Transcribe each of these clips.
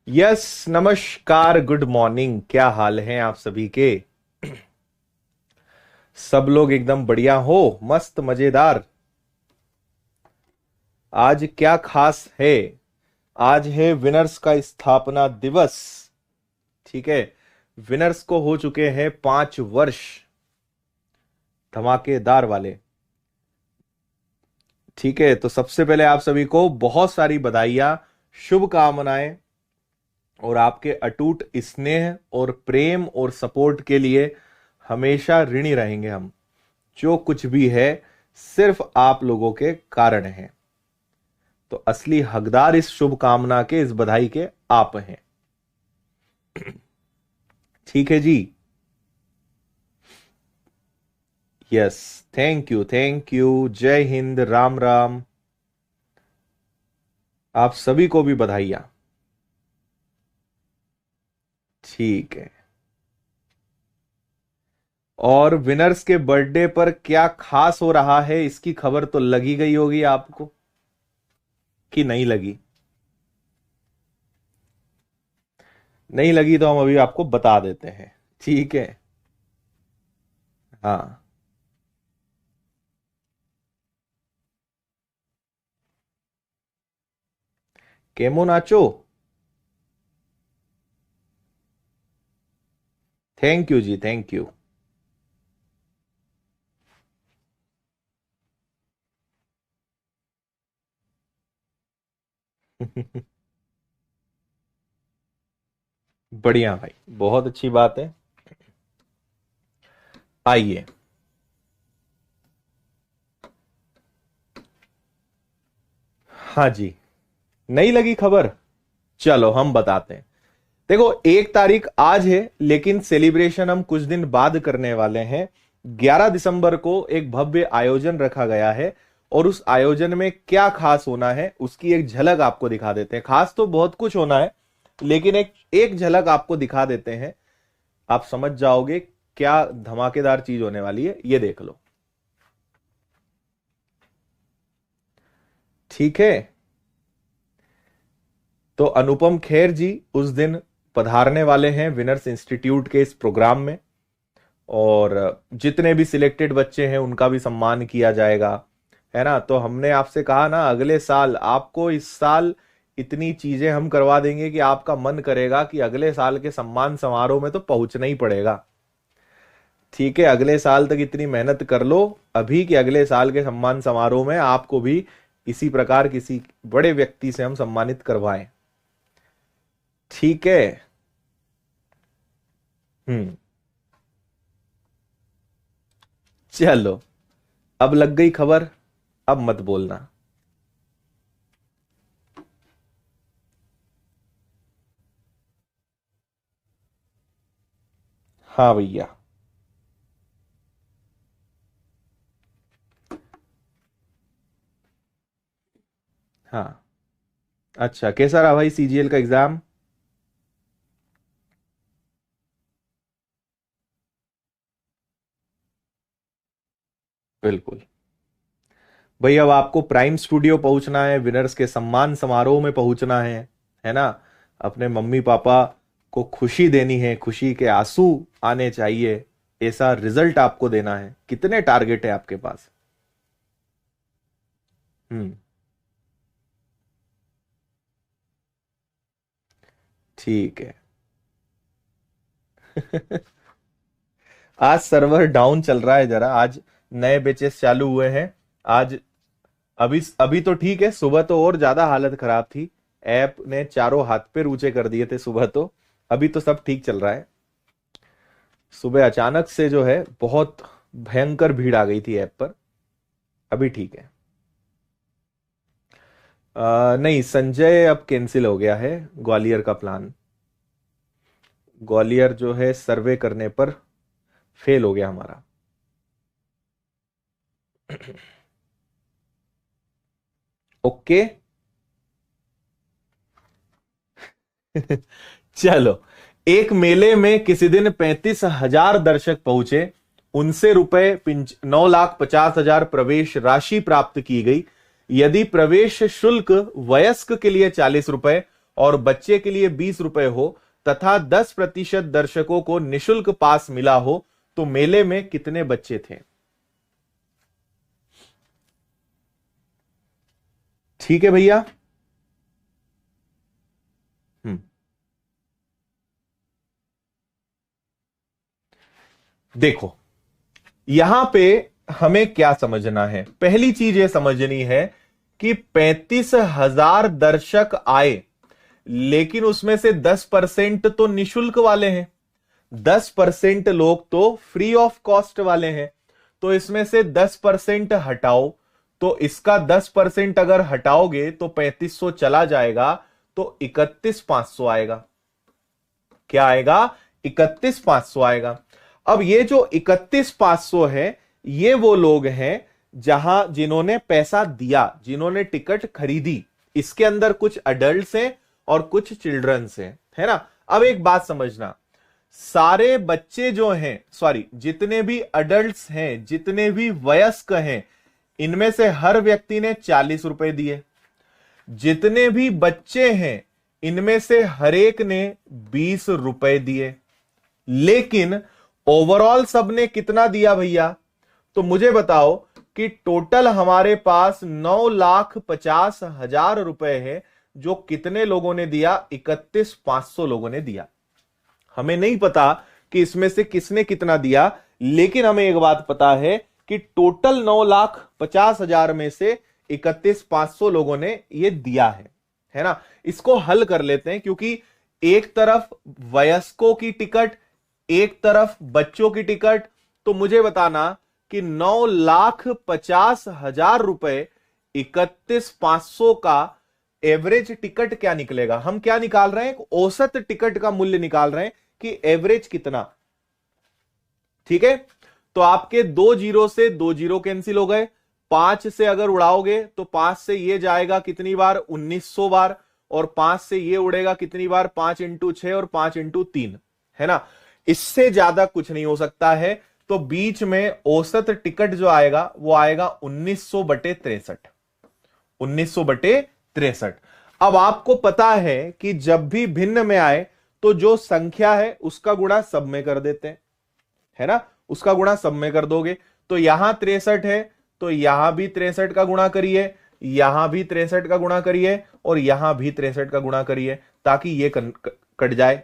Yes, नमस्कार, good morning. क्या हाल है आप सभी के? सब लोग एकदम बढ़िया हो, मस्त मजेदार। आज क्या खास है? आज है विनर्स का स्थापना दिवस। ठीक है, विनर्स को हो चुके हैं 5 वर्ष, धमाकेदार वाले। ठीक है, तो सबसे पहले आप सभी को बहुत सारी बधाइयां, शुभकामनाएं और आपके अटूट स्नेह और प्रेम और सपोर्ट के लिए हमेशा ऋणी रहेंगे हम। जो कुछ भी है सिर्फ आप लोगों के कारण है, तो असली हकदार इस शुभकामना के, इस बधाई के आप हैं। ठीक है जी। Yes, thank you, thank you. जय हिंद, राम राम। आप सभी को भी बधाइयां। ठीक है, और विनर्स के बर्थडे पर क्या खास हो रहा है इसकी खबर तो लगी गई होगी आपको, कि नहीं लगी? नहीं लगी तो हम अभी आपको बता देते हैं। ठीक है, हाँ। केमो नाचो, थैंक यू जी, थैंक यू। बढ़िया भाई, बहुत अच्छी बात है। आइए, हाँ जी, नहीं लगी खबर? चलो हम बताते हैं। देखो, 1 तारीख आज है, लेकिन सेलिब्रेशन हम कुछ दिन बाद करने वाले हैं। 11 दिसंबर को एक भव्य आयोजन रखा गया है, और उस आयोजन में क्या खास होना है उसकी एक झलक आपको दिखा देते हैं। खास तो बहुत कुछ होना है, लेकिन एक झलक आपको दिखा देते हैं, आप समझ जाओगे क्या धमाकेदार चीज होने वाली है। ये देख लो। ठीक है, तो अनुपम खेर जी उस दिन पधारने वाले हैं विनर्स इंस्टीट्यूट के इस प्रोग्राम में, और जितने भी सिलेक्टेड बच्चे हैं उनका भी सम्मान किया जाएगा, है ना। तो हमने आपसे कहा ना, अगले साल आपको, इस साल इतनी चीजें हम करवा देंगे कि आपका मन करेगा कि अगले साल के सम्मान समारोह में तो पहुंचना ही पड़ेगा। ठीक है, अगले साल तक इतनी मेहनत कर लो अभी कि अगले साल के सम्मान समारोह में आपको भी इसी प्रकार किसी बड़े व्यक्ति से हम सम्मानित करवाएं। ठीक है। हम्म। चलो, अब लग गई खबर, अब मत बोलना। हाँ भैया। हाँ। अच्छा, कैसा रहा भाई सीजीएल का एग्जाम? बिल्कुल। भाई अब आपको प्राइम स्टूडियो पहुंचना है, विनर्स के सम्मान समारोह में पहुंचना है ना? अपने मम्मी पापा को खुशी देनी है, खुशी के आंसू आने चाहिए, ऐसा रिजल्ट आपको देना है। कितने टारगेट है आपके पास? हम्म। ठीक है। आज सर्वर डाउन चल रहा है जरा, आज नए बैचेस चालू हुए हैं आज। अभी अभी तो ठीक है, सुबह तो और ज्यादा हालत खराब थी। ऐप ने चारों हाथ पैर ऊंचे कर दिए थे सुबह तो। अभी तो सब ठीक चल रहा है। सुबह अचानक से जो है बहुत भयंकर भीड़ आ गई थी ऐप पर। अभी ठीक है। नहीं, संजय अब कैंसिल हो गया है, ग्वालियर का प्लान। ग्वालियर जो है सर्वे करने पर फेल हो गया हमारा। ओके। चलो, एक मेले में किसी दिन 35,000 दर्शक पहुंचे, उनसे रुपए 9,50,000 प्रवेश राशि प्राप्त की गई। यदि प्रवेश शुल्क वयस्क के लिए 40 रुपए और बच्चे के लिए 20 रुपए हो तथा 10% दर्शकों को निशुल्क पास मिला हो तो मेले में कितने बच्चे थे? ठीक है भैया। हम्म। देखो, यहां पे हमें क्या समझना है? पहली चीज ये समझनी है कि 35,000 दर्शक आए, लेकिन उसमें से 10% तो निशुल्क वाले हैं, 10% लोग तो फ्री ऑफ कॉस्ट वाले हैं। तो इसमें से 10% हटाओ, तो इसका 10% अगर हटाओगे तो 3500 चला जाएगा, तो 31,500 आएगा। क्या आएगा? 31,500 आएगा। अब ये जो 31,500 है, ये वो लोग हैं जिन्होंने पैसा दिया, जिन्होंने टिकट खरीदी। इसके अंदर कुछ अडल्ट्स हैं और कुछ चिल्ड्रंस हैं, है ना? अब एक बात समझना, सारे बच्चे जो हैं, सॉरी, जितने भी अडल्ट्स हैं, जितने भी वयस्क हैं, इनमें से हर व्यक्ति ने 40 रुपए दिए। जितने भी बच्चे हैं, इनमें से हर एक ने 20 रुपए दिए। लेकिन ओवरऑल सबने कितना दिया भैया? तो मुझे बताओ कि टोटल हमारे पास 9,50,000 रुपए है, जो कितने लोगों ने दिया? 31,500 लोगों ने दिया। हमें नहीं पता कि इसमें से किसने कितना दिया, लेकिन हमें एक बात पता है कि टोटल 9,50,000 में से 31,500 लोगों ने ये दिया है ना? इसको हल कर लेते हैं, क्योंकि एक तरफ वयस्कों की टिकट, एक तरफ बच्चों की टिकट। तो मुझे बताना कि 9,50,000 रुपए 31,500 का एवरेज टिकट क्या निकलेगा? हम क्या निकाल रहे हैं? औसत टिकट का मूल्य निकाल रहे हैं कि एवरेज कितना। ठीक है, तो आपके 2 जीरो से 2 जीरो कैंसिल हो गए। 5 से अगर उड़ाओगे तो 5 से ये जाएगा कितनी बार? 1900 बार। और 5 से ये उड़ेगा कितनी बार? 5 इंटू 6 और 5 इंटू 3, है ना? इससे ज्यादा कुछ नहीं हो सकता है। तो बीच में औसत टिकट जो आएगा वो आएगा 1900/63। 1900/63। अब आपको पता है कि जब भी भिन्न में आए तो जो संख्या है उसका गुणा सब में कर देते हैं, है ना? उसका गुणा सब में कर दोगे। तो यहां 63 है, तो यहां भी 63 का गुणा करिए, यहां भी 63 का गुणा करिए, और यहां भी 63 का गुणा करिए, ताकि ये कट जाए,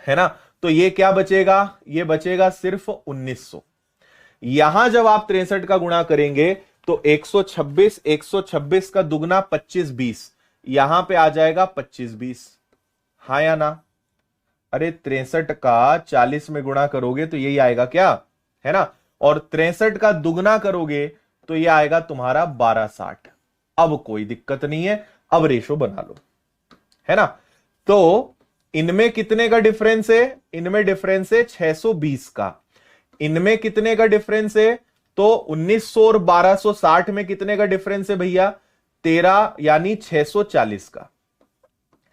है ना? तो ये क्या बचेगा? ये बचेगा सिर्फ 1900। यहां जब आप 63 का गुणा करेंगे तो 126, 126 का दुगना 25 20, यहां पे आ जाएगा 25 20। हाँ या ना? अरे 63 का 40 में गुणा करोगे तो यही आएगा क्या, है ना? और 63 का दुगना करोगे तो ये आएगा तुम्हारा 1260। अब कोई दिक्कत नहीं है, अब रेशो बना लो, है ना? तो इनमें कितने का डिफरेंस है? इनमें डिफरेंस है 620 का। इनमें कितने का डिफरेंस है? तो 1900 और 1260 में कितने का डिफरेंस है भैया? 13 यानी 640 का,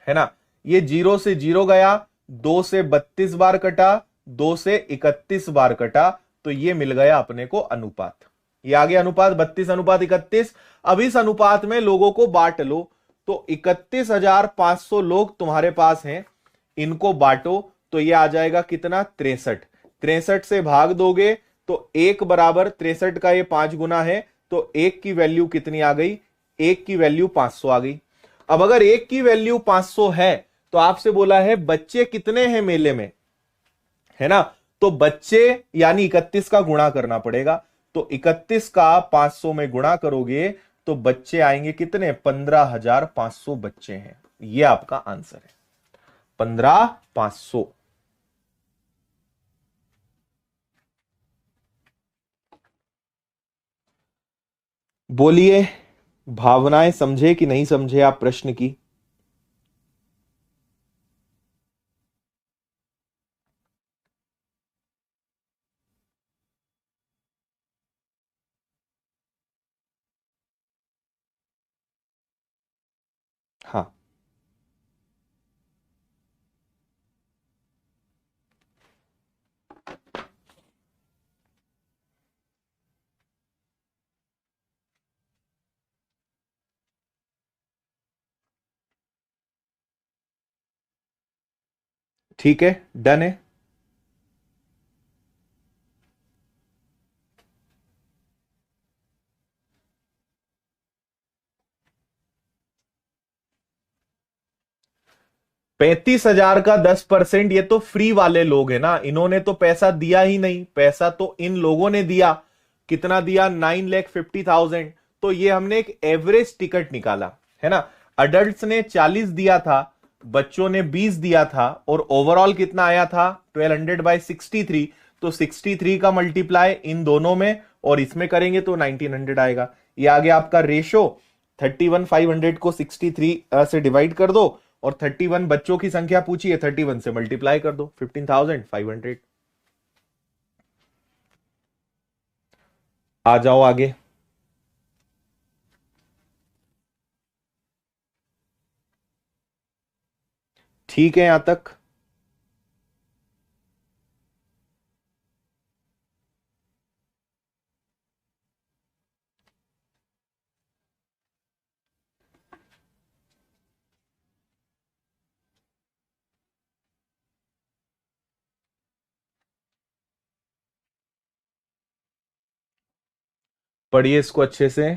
है ना? ये 0 से 0 गया, 2 से 32 बार कटा, 2 से 31 बार कटा, तो ये मिल गया अपने को अनुपात। ये आ गया अनुपात 32:31। अब इस अनुपात में लोगों को बांट लो, तो 31,500 लोग तुम्हारे पास हैं, इनको बांटो तो ये आ जाएगा कितना? 63। 63 से भाग दोगे तो 1 बराबर 63 का ये 5 गुना है, तो 1 की वैल्यू कितनी आ गई? 1 की वैल्यू 500 आ गई। अब अगर 1 की वैल्यू 500 है तो आपसे बोला है बच्चे कितने हैं मेले में, है ना? तो बच्चे यानी 31 का गुणा करना पड़ेगा, तो 31 का 500 में गुणा करोगे तो बच्चे आएंगे कितने? 15,500 बच्चे हैं। ये आपका आंसर है, 15,500। बोलिए, भावनाएं समझे कि नहीं समझे आप प्रश्न की? हाँ, ठीक है, डन है। ₹35,000 का 10%, ये तो फ्री वाले लोग हैं ना, इन्होंने तो पैसा दिया ही नहीं, पैसा तो इन लोगों ने दिया। कितना दिया? 9,50,000। तो ये हमने एक एवरेज टिकट निकाला, है ना? अडल्ट्स ने 40 दिया था, बच्चों ने 20 दिया था, और ओवरऑल कितना आया था? 1200/63। तो 63 का मल्टीप्लाई इन दोनों में और इसमें करेंगे तो 1900 आएगा। ये आ गया आपका रेशो। 31,500 को 63 से डिवाइड कर दो, और 31 बच्चों की संख्या पूछी है, 31 से मल्टीप्लाई कर दो, 15,500। आ जाओ आगे। ठीक है यहां तक? पढ़िए इसको अच्छे से।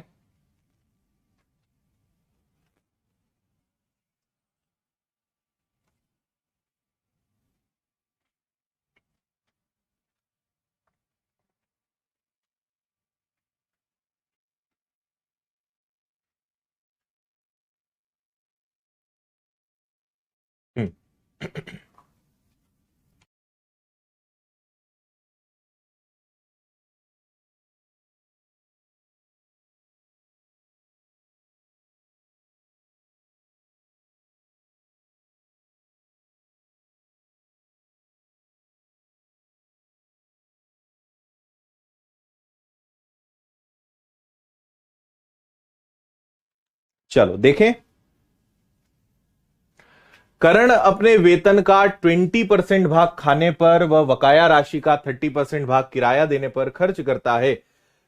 हम्म। चलो देखें। करण अपने वेतन का 20% भाग खाने पर व बकाया राशि का 30% भाग किराया देने पर खर्च करता है,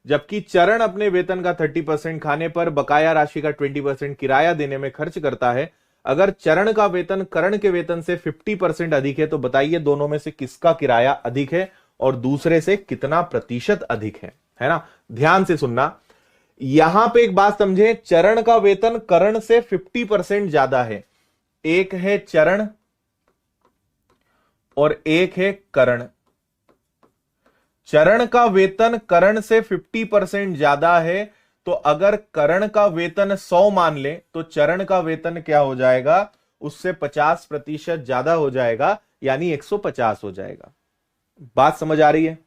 जबकि चरण अपने वेतन का 30% खाने पर बकाया राशि का 20% किराया देने में खर्च करता है। अगर चरण का वेतन करण के वेतन से 50% अधिक है तो बताइए दोनों में से किसका किराया अधिक है और दूसरे से कितना प्रतिशत अधिक है ना? ध्यान से सुनना। यहां पे एक बात समझे, चरण का वेतन करण से 50% ज्यादा है। एक है चरण और एक है करण। चरण का वेतन करण से 50% ज्यादा है, तो अगर करण का वेतन 100 मान ले तो चरण का वेतन क्या हो जाएगा? उससे 50% ज्यादा हो जाएगा, यानी 150 हो जाएगा। बात समझ आ रही है?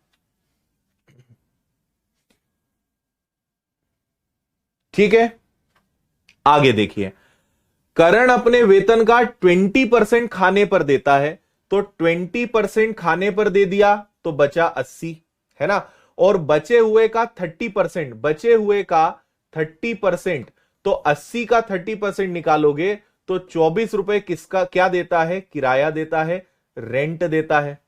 ठीक है, आगे देखिए। करण अपने वेतन का 20% खाने पर देता है, तो 20% खाने पर दे दिया तो बचा 80, है ना। और बचे हुए का 30%, बचे हुए का 30%, तो 80 का 30% निकालोगे तो 24 रुपए किसका क्या देता है? किराया देता है, रेंट देता है।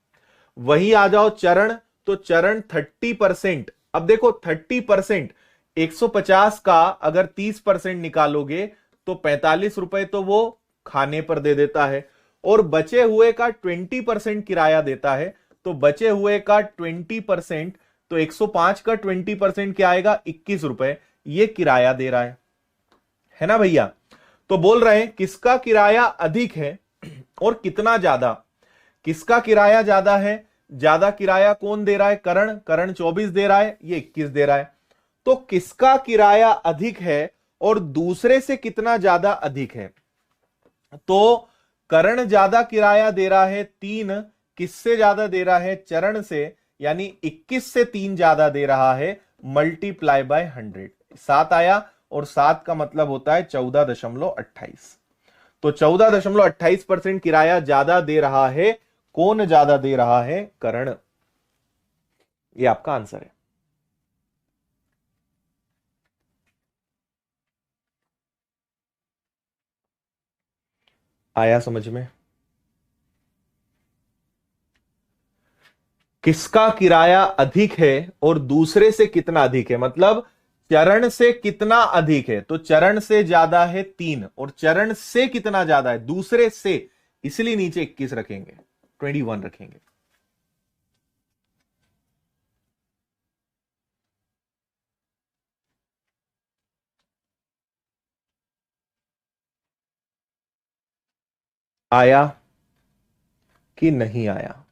वही आ जाओ चरण, तो चरण 30%। अब देखो 30%, 150 का अगर 30% निकालोगे तो 45 रुपए तो वो खाने पर दे देता है, और बचे हुए का 20% किराया देता है। तो बचे हुए का 20%, तो 105 का 20% क्या आएगा? 21 रुपए, ये किराया दे रहा है ना भैया। तो बोल रहे हैं किसका किराया अधिक है और कितना ज्यादा। किसका किराया ज्यादा है? ज्यादा किराया कौन दे रहा है? करण। करण 24 दे रहा है, ये 21 दे रहा है। तो किसका किराया अधिक है और दूसरे से कितना ज्यादा अधिक है? तो करण ज्यादा किराया दे रहा है 3, किससे ज्यादा दे रहा है? चरण से, यानी 21 से 3 ज्यादा दे रहा है, मल्टीप्लाई बाय 100, 7 आया। और 7 का मतलब होता है 14.28। तो 14.28% किराया ज्यादा दे रहा है। कौन ज्यादा दे रहा है? करण। ये आपका आंसर है। आया समझ में? किसका किराया अधिक है और दूसरे से कितना अधिक है, मतलब चरण से कितना अधिक है। तो चरण से ज्यादा है 3, और चरण से कितना ज्यादा है? दूसरे से, इसलिए नीचे 21 रखेंगे, 21 रखेंगे। आया कि नहीं आया?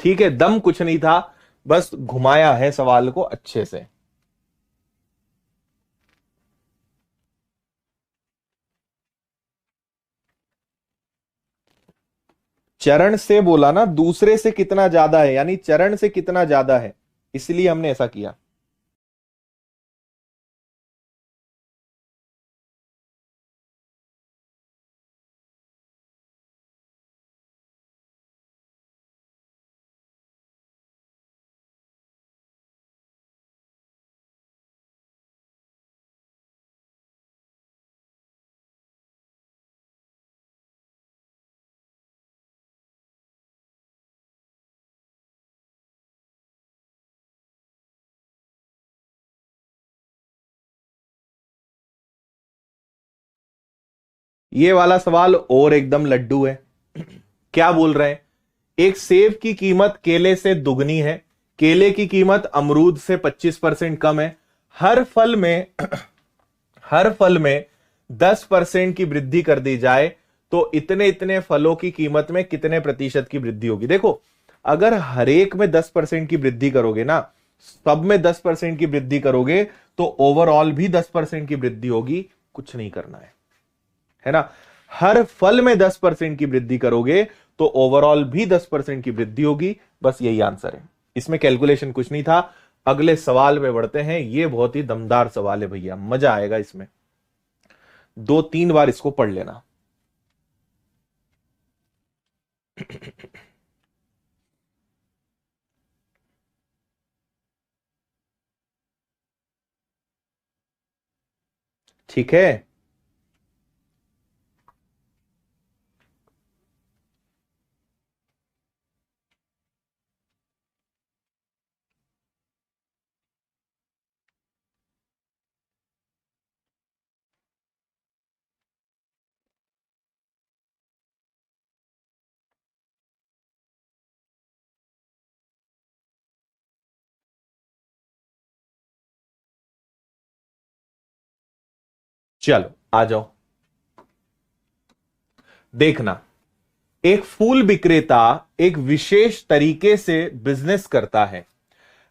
ठीक है, दम कुछ नहीं था, बस घुमाया है सवाल को अच्छे से। चरण से बोला ना, दूसरे से कितना ज्यादा है, यानी चरण से कितना ज्यादा है, इसलिए हमने ऐसा किया। ये वाला सवाल और एकदम लड्डू है। क्या बोल रहे हैं? एक सेब की कीमत केले से दुगनी है, केले की कीमत अमरूद से 25% कम है। हर फल में हर फल में 10% की वृद्धि कर दी जाए तो इतने इतने फलों की कीमत में कितने प्रतिशत की वृद्धि होगी। देखो, अगर हर एक में 10% की वृद्धि करोगे ना, सब में 10% की वृद्धि करोगे, तो ओवरऑल भी 10% की वृद्धि होगी। कुछ नहीं करना है ना। हर फल में 10% की वृद्धि करोगे तो ओवरऑल भी 10% की वृद्धि होगी। बस यही आंसर है, इसमें कैलकुलेशन कुछ नहीं था। अगले सवाल पे बढ़ते हैं। ये बहुत ही दमदार सवाल है भैया, मजा आएगा इसमें, 2-3 बार इसको पढ़ लेना। ठीक है, चलो आ जाओ। देखना, एक फूल विक्रेता एक विशेष तरीके से बिजनेस करता है।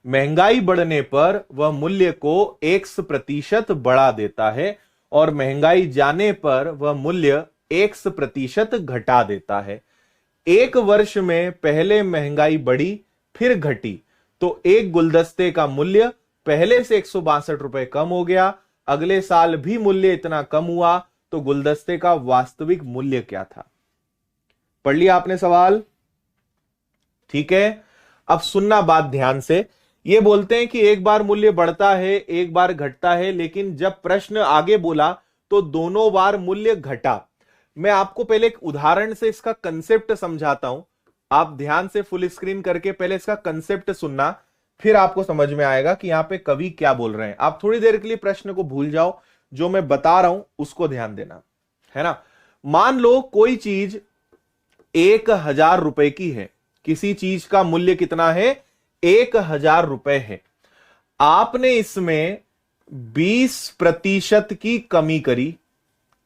महंगाई बढ़ने पर वह मूल्य को X% बढ़ा देता है और महंगाई जाने पर वह मूल्य X% घटा देता है। एक वर्ष में पहले महंगाई बढ़ी फिर घटी तो एक गुलदस्ते का मूल्य पहले से 162 रुपए कम हो गया, अगले साल भी मूल्य इतना कम हुआ तो गुलदस्ते का वास्तविक मूल्य क्या था। पढ़ लिया आपने सवाल? ठीक है, अब सुनना बात ध्यान से। ये बोलते हैं कि एक बार मूल्य बढ़ता है एक बार घटता है, लेकिन जब प्रश्न आगे बोला तो दोनों बार मूल्य घटा। मैं आपको पहले एक उदाहरण से इसका कंसेप्ट समझाता हूं, आप ध्यान से फुल स्क्रीन करके पहले इसका कंसेप्ट सुनना, फिर आपको समझ में आएगा कि यहां पे कवि क्या बोल रहे हैं। आप थोड़ी देर के लिए प्रश्न को भूल जाओ, जो मैं बता रहा हूं उसको ध्यान देना, है ना। मान लो कोई चीज 1000 रुपए की है, किसी चीज का मूल्य कितना है? 1000 रुपए है। आपने इसमें 20% की कमी करी।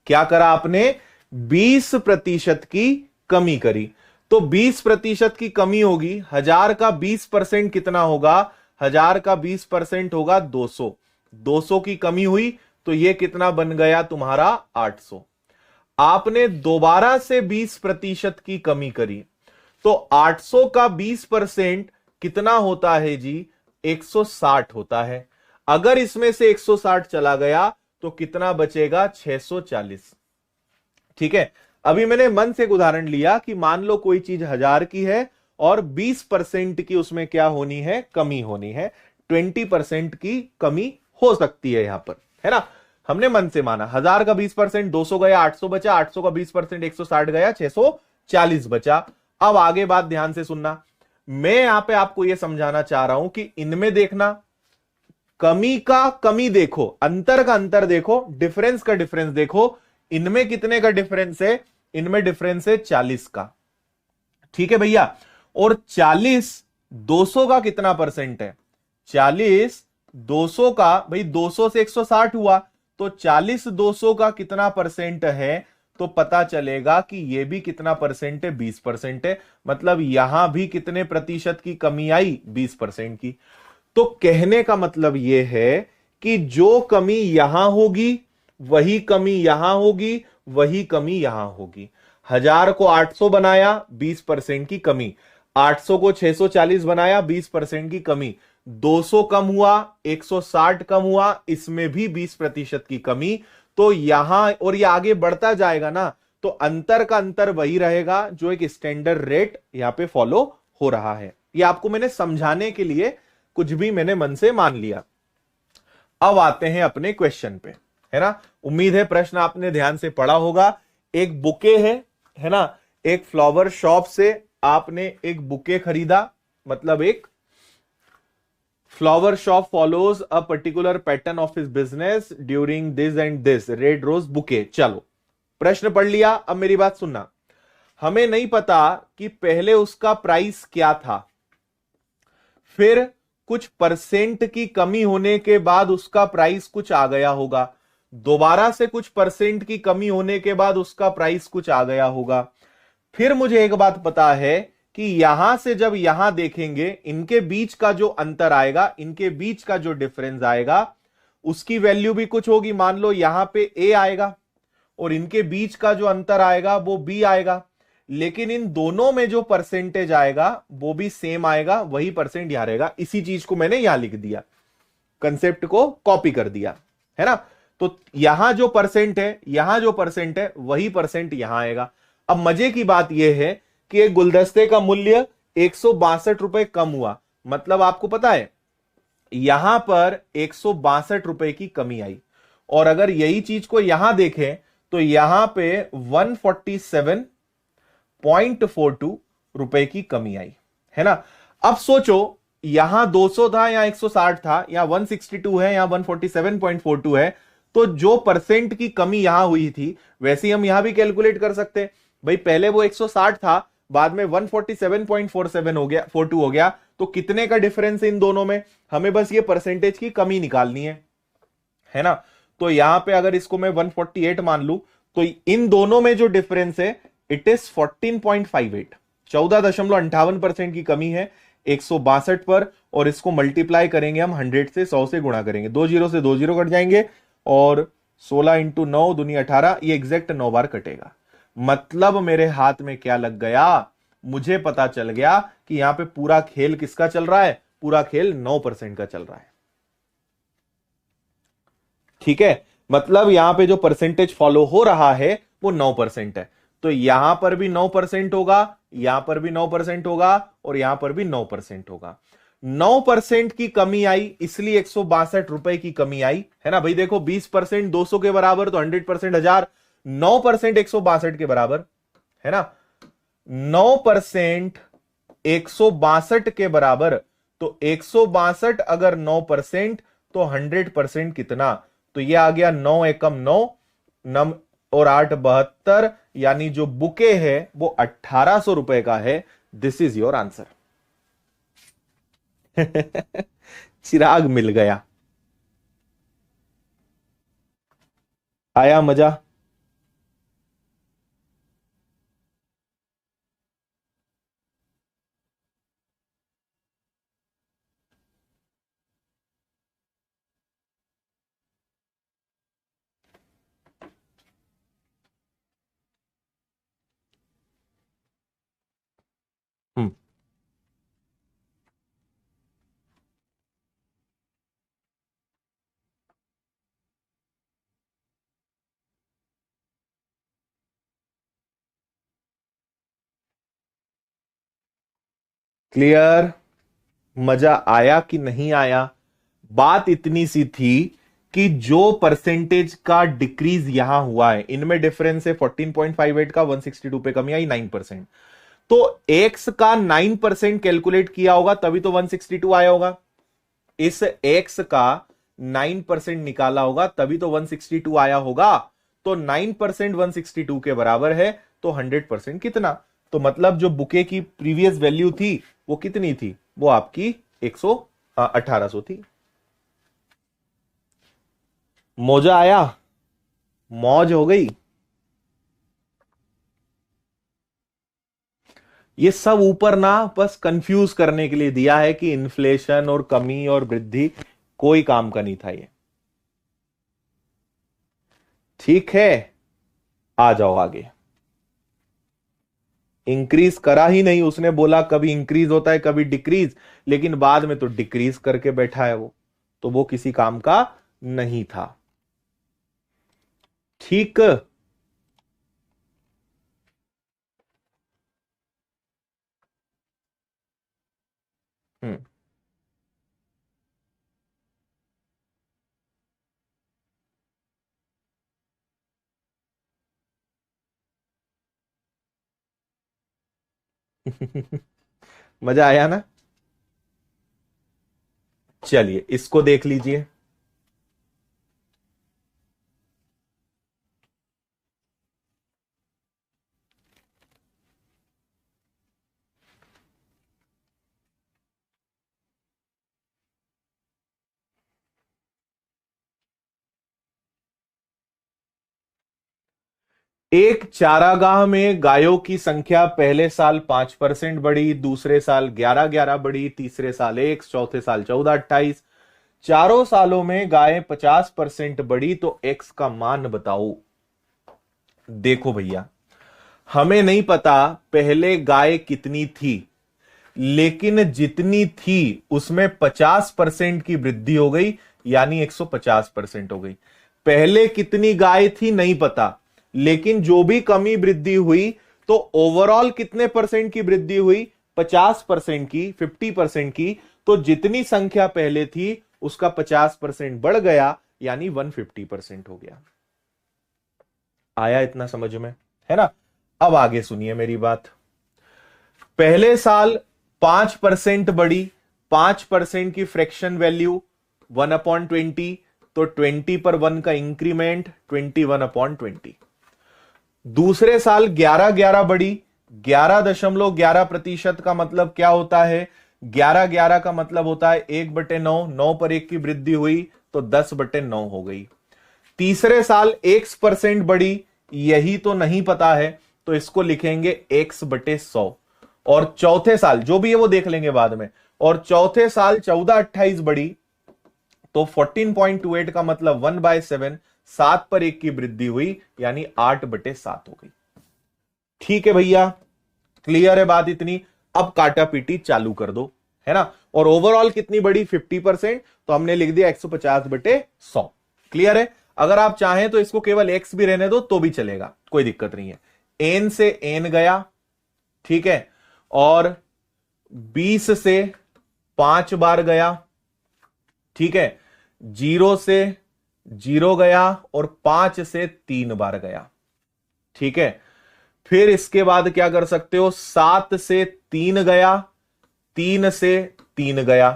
क्या करा आपने? 20% की कमी करी। तो 20% की कमी होगी, 1000 का 20% कितना होगा? 1000 का 20% होगा 200। 200 की कमी हुई तो यह कितना बन गया तुम्हारा? 800। आपने दोबारा से 20% की कमी करी तो 800 का 20% कितना होता है जी? 160 होता है। अगर इसमें से 160 चला गया तो कितना बचेगा? 640। ठीक है, अभी मैंने मन से एक उदाहरण लिया कि मान लो कोई चीज 1000 की है और 20% की उसमें क्या होनी है? कमी होनी है। 20% की कमी हो सकती है यहां पर, है ना। हमने मन से माना 1000 का 20% 200 गया, 800 बचा, 800 का 20% 160 गया, 640 बचा। अब आगे बात ध्यान से सुनना, मैं यहां पे आपको यह समझाना चाह रहा हूं कि इनमें देखना, कमी का कमी देखो, अंतर का अंतर देखो, डिफरेंस का डिफरेंस देखो। इनमें कितने का डिफरेंस है? इनमें डिफरेंस है 40 का। ठीक है भैया, और 40 200 का कितना परसेंट है? 40 200 का, भाई 200 से 160 हुआ तो 40 200 का कितना परसेंट है? तो पता चलेगा कि यह भी कितना परसेंट है? 20% है। मतलब यहां भी कितने प्रतिशत की कमी आई? 20% की। तो कहने का मतलब यह है कि जो कमी यहां होगी वही कमी यहां होगी, वही कमी यहां होगी। 1000 को 800 बनाया, 20% की कमी। 800 को 640 बनाया, 20% की कमी। 200 कम हुआ, 160 कम हुआ, इसमें भी 20% की कमी। तो यहां, और ये आगे बढ़ता जाएगा ना, तो अंतर का अंतर वही रहेगा जो एक स्टैंडर्ड रेट यहां पे फॉलो हो रहा है। ये आपको मैंने समझाने के लिए कुछ भी मैंने मन से मान लिया। अब आते हैं अपने क्वेश्चन पे, है ना। उम्मीद है प्रश्न आपने ध्यान से पढ़ा होगा। एक बुके है ना, एक फ्लावर शॉप से आपने एक बुके खरीदा, मतलब एक flower shop follows a particular pattern of his business during this and this red rose bouquet. चलो प्रश्न पढ़ लिया, अब मेरी बात सुनना। हमें नहीं पता कि पहले उसका प्राइस क्या था, फिर कुछ परसेंट की कमी होने के बाद उसका प्राइस कुछ आ गया होगा, दोबारा से कुछ परसेंट की कमी होने के बाद उसका प्राइस कुछ आ गया होगा। फिर मुझे एक बात पता है कि यहां से जब यहां देखेंगे, इनके बीच का जो अंतर आएगा, इनके बीच का जो डिफरेंस आएगा, उसकी वैल्यू भी कुछ होगी। मान लो यहां पे ए आएगा और इनके बीच का जो अंतर आएगा वो बी आएगा, लेकिन इन दोनों में जो परसेंटेज आएगा वो भी सेम आएगा, वही परसेंट यहां रहेगा। इसी चीज को मैंने यहां लिख दिया, कंसेप्ट को कॉपी कर दिया, है ना। तो यहां जो परसेंट है, यहां जो परसेंट है, वही परसेंट यहां आएगा। अब मजे की बात यह है कि एक गुलदस्ते का मूल्य 162 रुपए कम हुआ, मतलब आपको पता है यहां पर 162 रुपए की कमी आई। और अगर यही चीज को यहां देखें तो यहां पे 147.42 रुपए की कमी आई, है ना। अब सोचो, यहां 200 था, यहां 160 था, यहां 162 है, यहां 147.42 है, तो जो परसेंट की कमी यहां हुई थी वैसे ही हम यहां भी कैलकुलेट कर सकते हैं। भाई पहले वो 160 था, बाद में 147.47 हो गया, 42 हो गया, तो कितने का डिफरेंस इन दोनों में? हमें बस ये परसेंटेज की कमी निकालनी है ना। तो यहां पे अगर इसको मैं 148 मान लूं तो इन दोनों में जो डिफरेंस है इट इज 14.58, 14.58% की कमी है। 162 पर, और इसको मल्टीप्लाई करेंगे हम 100 से, 100 से गुणा करेंगे, 2 जीरो से 2 जीरो कट जाएंगे, और 16 इंटू 9 दूनी 18, ये एग्जैक्ट 9 बार कटेगा। मतलब मेरे हाथ में क्या लग गया, मुझे पता चल गया कि यहां पे पूरा खेल किसका चल रहा है, पूरा खेल 9% का चल रहा है। ठीक है, मतलब यहां पे जो परसेंटेज फॉलो हो रहा है वो 9% है। तो यहां पर भी 9% होगा, यहां पर भी 9% होगा, और यहां पर भी 9% होगा। 9% की कमी आई, इसलिए 162 रुपए की कमी आई, है ना भाई। देखो 20% 200 के बराबर, तो 100% 1000, 9% 162 के बराबर, है ना। 9% 162 के बराबर, तो 162 अगर 9%, तो 100% कितना, तो ये आ गया 9 एकम 9, नम और 8 72, यानी जो बुके है वो 1800 रुपए का है। This is your answer. चिराग मिल गया, आया मजा। हम्म। क्लियर, मजा आया कि नहीं आया। बात इतनी सी थी कि जो परसेंटेज का डिक्रीज यहां हुआ है, इनमें डिफरेंस है 14.58 का, 162 पे कमी आई 9%। तो एक्स का 9% कैलकुलेट किया होगा तभी तो 162 आया होगा। इस एक्स का 9% निकाला होगा तभी तो 162 आया होगा। तो 9% 162 के बराबर है, तो 100% कितना, तो मतलब जो बुके की प्रीवियस वैल्यू थी वो कितनी थी, वो आपकी 1800 थी। मौजा आया, मौज हो गई। ये सब ऊपर ना बस कंफ्यूज करने के लिए दिया है कि इन्फ्लेशन और कमी और वृद्धि कोई काम का नहीं था ये। ठीक है, आ जाओ आगे। इंक्रीज करा ही नहीं, उसने बोला कभी इंक्रीज होता है कभी डिक्रीज, लेकिन बाद में तो डिक्रीज करके बैठा है वो, तो वो किसी काम का नहीं था। ठीक। हम्म। मजा आया ना। चलिए इसको देख लीजिए। एक चारागाह में गायों की संख्या पहले साल 5% बढ़ी, दूसरे साल 11-11 बढ़ी, तीसरे साल 1, चौथे साल 14-28, चारों सालों में गायें 50% बढ़ी, तो एक्स का मान बताओ। देखो भैया, हमें नहीं पता पहले गाय कितनी थी, लेकिन जितनी थी उसमें 50% की वृद्धि हो गई, यानी 150% हो गई। पहले कितनी गाय थी नहीं पता, लेकिन जो भी कमी वृद्धि हुई, तो ओवरऑल कितने परसेंट की वृद्धि हुई, 50% की, 50% की। तो जितनी संख्या पहले थी उसका 50% बढ़ गया, यानी 150% हो गया। आया इतना समझ में, है ना। अब आगे सुनिए मेरी बात। पहले साल 5% बढ़ी, 5% की फ्रैक्शन वैल्यू 1/20, तो 20 पर 1 का इंक्रीमेंट 21/20। दूसरे साल 11-11 बढ़ी, 11.11% का मतलब क्या होता है, 11-11 का मतलब होता है 1/9, 9 पर 1 की वृद्धि हुई तो 10/9 हो गई। तीसरे साल X% बढ़ी, यही तो नहीं पता है, तो इसको लिखेंगे X/100। और चौथे साल जो भी है वो देख लेंगे बाद में, और चौथे साल 14-28 बढ़ी तो 14.28 का मतलब 1/7, 7 पर 1 की वृद्धि हुई यानी 8/7 हो गई। ठीक है भैया, क्लियर है बात इतनी। अब काटा पीटी चालू कर दो, है ना। और ओवरऑल कितनी बड़ी 50%, तो हमने लिख दिया 150/100। क्लियर है। अगर आप चाहें तो इसको केवल x भी रहने दो तो भी चलेगा, कोई दिक्कत नहीं है। n से n गया, ठीक है, और 20 से 5 बार गया, ठीक है, 0 से 0 गया और 5 से 3 बार गया, ठीक है। फिर इसके बाद क्या कर सकते हो, 7 से 3 गया, 3 से 3 गया,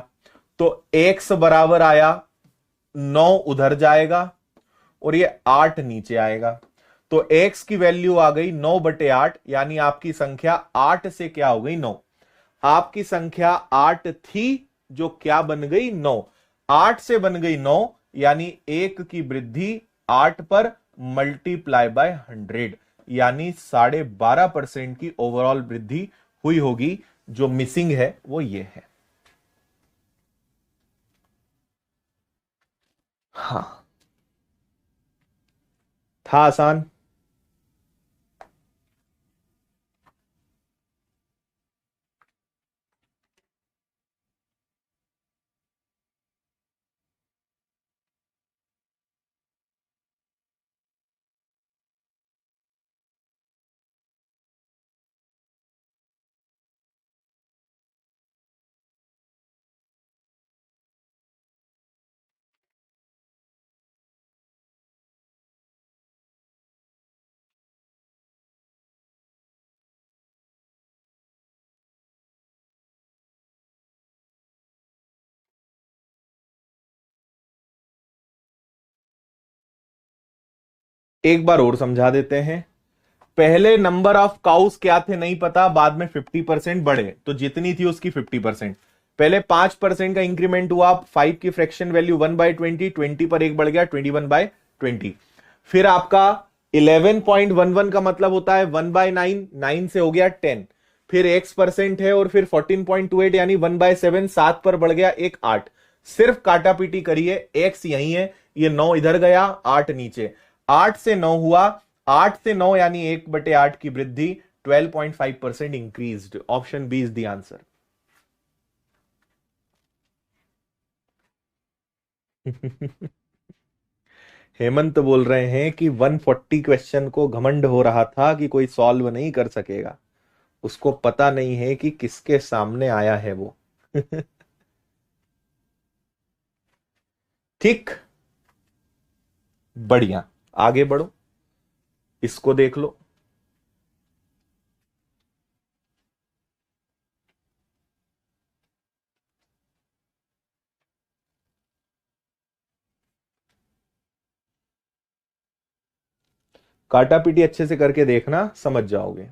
तो x बराबर आया 9 उधर जाएगा और ये 8 नीचे आएगा, तो x की वैल्यू आ गई 9/8, यानी आपकी संख्या 8 से क्या हो गई 9। आपकी संख्या 8 थी जो क्या बन गई 9, 8 से बन गई 9, यानी 1 की वृद्धि 8 पर मल्टीप्लाई बाय 100, यानी 12.5% की ओवरऑल वृद्धि हुई होगी। जो मिसिंग है वो ये है। हाँ, था आसान। एक बार और समझा देते हैं। पहले नंबर ऑफ काउस क्या थे नहीं पता, बाद में 50% बढ़े, तो जितनी थी उसकी 50%। पहले 5% का इंक्रीमेंट हुआ, 5 की फ्रैक्शन वैल्यू 1/20, 20 पर 1 बढ़ गया 21/20। फिर आपका 11.11 का मतलब होता है 1/9, 9 से हो गया 10। फिर x% है और फिर 14.28 यानी 1/7, 7 पर बढ़ गया एक 8। सिर्फ काटा पीटी करिए, x यही है, ये 9 इधर गया 8 नीचे, 8 से 9 हुआ, 8 से 9 यानी 1/8 की वृद्धि, 12.5% increased. Option B is the answer. Hemant बोल रहे हैं कि 140 क्वेश्चन को घमंड हो रहा था कि कोई सॉल्व नहीं कर सकेगा, उसको पता नहीं है कि किसके सामने आया है वो। ठीक, बढ़िया, आगे बढ़ो, इसको देख लो। काटा पीटी अच्छे से करके देखना, समझ जाओगे।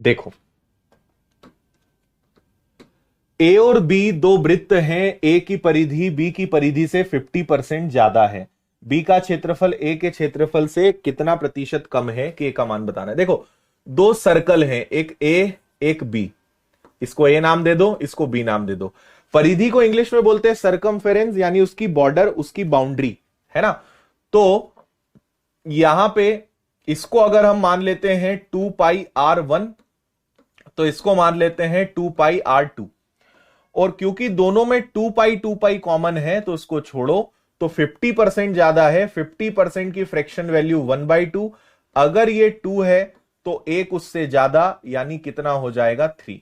देखो, ए और बी दो वृत्त हैं, ए की परिधि बी की परिधि से 50% ज्यादा है। बी का क्षेत्रफल ए के क्षेत्रफल से कितना प्रतिशत कम है, के का मान बताना है। देखो, दो सर्कल हैं, एक ए एक बी, इसको ए नाम दे दो, इसको बी नाम दे दो। परिधि को इंग्लिश में बोलते हैं सरकमफेरेंस, यानी उसकी बॉर्डर, उसकी बाउंड्री, है ना। तो यहां पे इसको अगर हम मान लेते हैं 2πr1, तो इसको मान लेते हैं 2πr2, और क्योंकि दोनों में 2π कॉमन है तो उसको छोड़ो, तो 50% ज्यादा है, 50% की फ्रैक्शन वैल्यू 1/2। अगर ये 2 है तो एक उससे ज्यादा, यानी कितना हो जाएगा 3।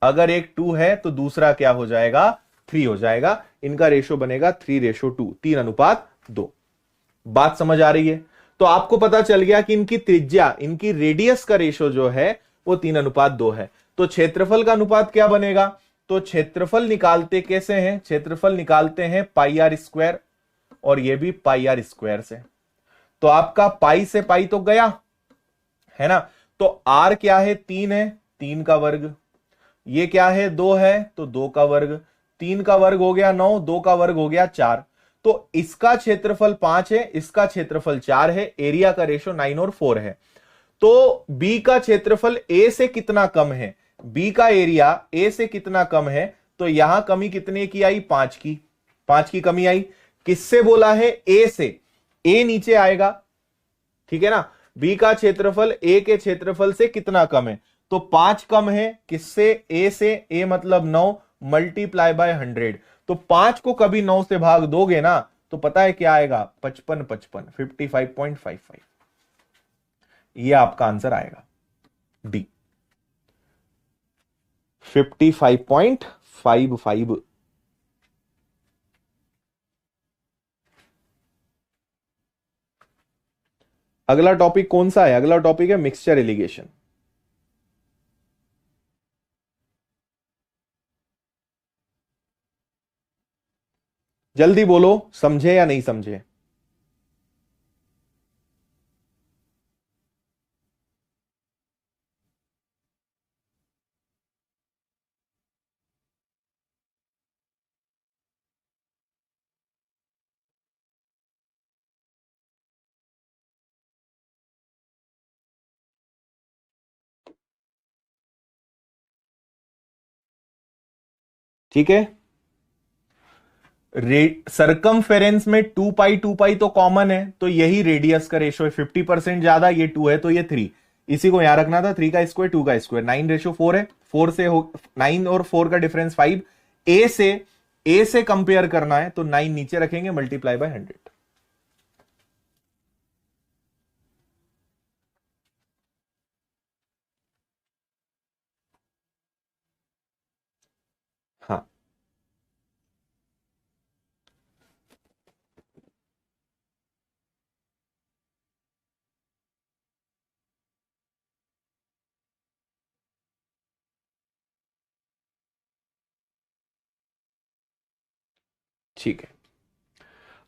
अगर एक 2 है तो दूसरा क्या हो जाएगा 3 हो जाएगा। इनका रेशो बनेगा 3:2, 3:2। बात समझ आ रही है। तो तो आपको पता चल गया कि इनकी त्रिज्या, इनकी रेडियस का रेशो जो है वो 3:2 है। तो क्षेत्रफल का अनुपात क्या बनेगा? तो क्षेत्रफल निकालते कैसे हैं? क्षेत्रफल निकालते हैं पाई आर स्क्वायर, और ये भी पाई आर स्क्वायर से। तो आपका पाई से पाई तो गया है ना, तो आर क्या है? 3 है, 3 का वर्ग। ये क्या है? 2 है, तो 2 का वर्ग। 3 का वर्ग हो गया 9, 2 का वर्ग हो गया 4। तो इसका क्षेत्रफल 5 है, इसका क्षेत्रफल 4 है, एरिया का रेशो 9 और 4 है। तो बी का क्षेत्रफल ए से कितना कम है? बी का एरिया ए से कितना कम है? तो यहां कमी कितने की आई? 5 की। 5 की कमी आई। किससे बोला है? ए से। ए नीचे आएगा, ठीक है ना। बी का क्षेत्रफल ए के क्षेत्रफल से कितना कम है? तो 5 कम है किससे? ए से। ए मतलब 9 मल्टीप्लाई बाय 100। तो 5 को कभी 9 से भाग दोगे ना तो पता है क्या आएगा? 55 55 55.55। ये आपका आंसर आएगा डी, 55.55। अगला टॉपिक कौन सा है? अगला टॉपिक है मिक्सचर एलिगेशन। जल्दी बोलो, समझे या नहीं समझे? ठीक है। सरकमफेरेंस में 2 पाई तो कॉमन है, तो यही रेडियस का रेशो है। 50% ज्यादा, ये 2 है तो ये 3। इसी को यहां रखना था। 3 का स्क्वायर 2 का स्क्वायर, 9:4 है। 4 से 9 और 4 का डिफरेंस 5। ए से कंपेयर करना है तो 9 नीचे रखेंगे, मल्टीप्लाई बाय 100। हाँ, ठीक है।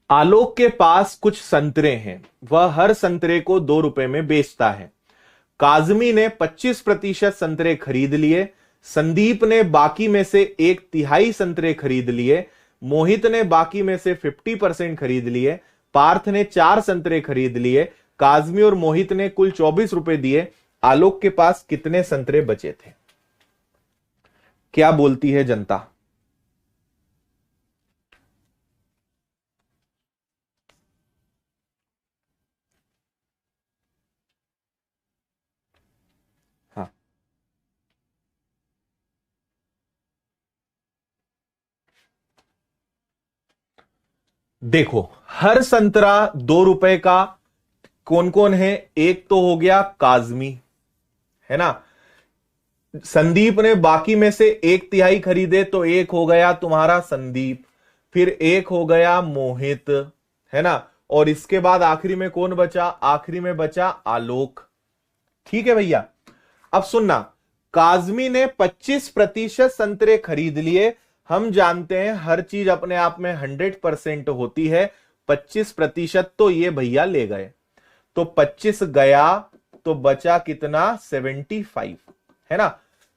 आलोक के पास कुछ संतरे हैं, वह हर संतरे को 2 रुपए में बेचता है। काजमी ने 25% संतरे खरीद लिए, संदीप ने बाकी में से 1/3 संतरे खरीद लिए, मोहित ने बाकी में से 50% खरीद लिए, पार्थ ने 4 संतरे खरीद लिए, काजमी और मोहित ने कुल 24 रुपए दिए। आलोक के पास कितने संतरे बचे थे? क्या बोलती है जनता? हाँ, देखो, हर संतरा 2 रुपए का। कौन कौन है? एक तो हो गया काजमी, है ना। संदीप ने बाकी में से 1/3 खरीदे, तो एक हो गया तुम्हारा संदीप। फिर एक हो गया मोहित, है ना। और इसके बाद आखिरी में कौन बचा? आखिरी में बचा आलोक। ठीक है भैया। अब सुनना, काजमी ने 25% संतरे खरीद लिए। हम जानते हैं हर चीज अपने आप में 100% होती है। 25% तो ये भैया ले गए, तो 25 गया, तो बचा कितना? 75, है ना।